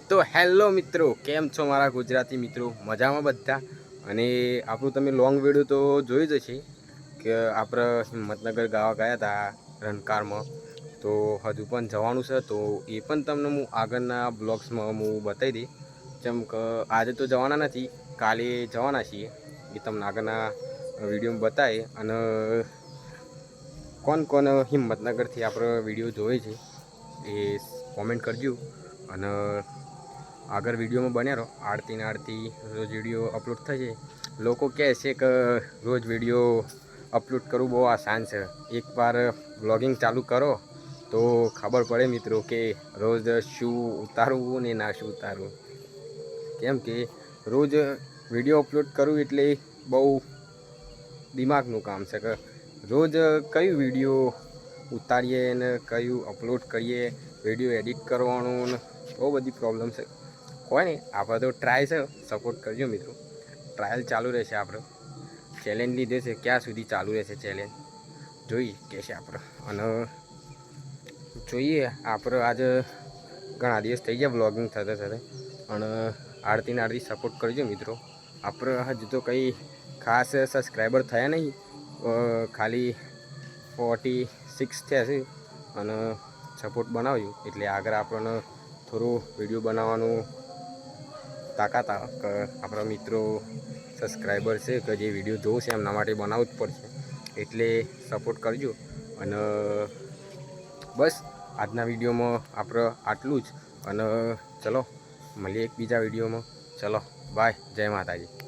તો હેલો મિત્રો, કેમ છો મારા ગુજરાતી મિત્રો? મજામાં બધા? અને આપણું તમે લોંગ વિડીયો તો જોઈ જ હશે કે આપણે હિંમતનગર ગાવા ગયા હતા રણકારમાં. તો હજુ પણ જવાનું છે, તો એ પણ તમને હું આગળના બ્લોગ્સમાં હું બતાવી દઈ. જેમ કે આજે તો જવાના નથી, કાલે જવાના છીએ. એ તમને આગળના વિડીયોમાં બતાવે. અને કોણ કોણ હિંમતનગરથી આપણે વિડીયો જોવે છે એ કોમેન્ટ કરજો. અને આગળ વિડીયોમાં બન્યા રહો. આરતી રોજ વિડીયો અપલોડ થશે. લોકો કહે છે કે રોજ વિડીયો અપલોડ કરવું બહુ આસાન છે, એકવાર બ્લોગિંગ ચાલુ કરો તો ખબર પડે મિત્રો કે રોજ શું ઉતારવું ને ના શું ઉતારવું. કેમ કે રોજ વિડીયો અપલોડ કરવું એટલે બહુ દિમાગનું કામ છે કે રોજ કયું વિડીયો ઉતારીએ ને કયું અપલોડ કરીએ, વિડીયો એડિટ કરવાનું ને બહુ બધી પ્રોબ્લેમ છે. કોઈ નહીં, આપણે તો ટ્રાય છે, સપોર્ટ કરજો મિત્રો. ટ્રાયલ ચાલુ રહેશે. આપણે ચેલેન્જ લીધે છે, ક્યાં સુધી ચાલુ રહેશે ચેલેન્જ જોઈ કે છે આપણે. અને જોઈએ આપણે આજે ઘણા દિવસ થઈ ગયા બ્લોગિંગ થતા થતા. અને આરતી સપોર્ટ કરજો મિત્રો. આપણે હજુ તો કંઈ ખાસ સબસ્ક્રાઈબર થયા નહીં, ખાલી 46 થયા છે. અને સપોર્ટ બનાવ્યું એટલે આગળ આપણને થોડું વિડીયો બનાવવાનું તાકાત આવે કે આપણા મિત્રો સબસ્ક્રાઈબર છે કે જે વિડીયો જોશે એમના માટે બનાવવું જ પડશે. એટલે સપોર્ટ કરજો. અને બસ આજના વિડીયોમાં આપણે આટલું જ. અને ચલો મળીએ એક બીજા વિડીયોમાં. ચલો બાય, જય માતાજી.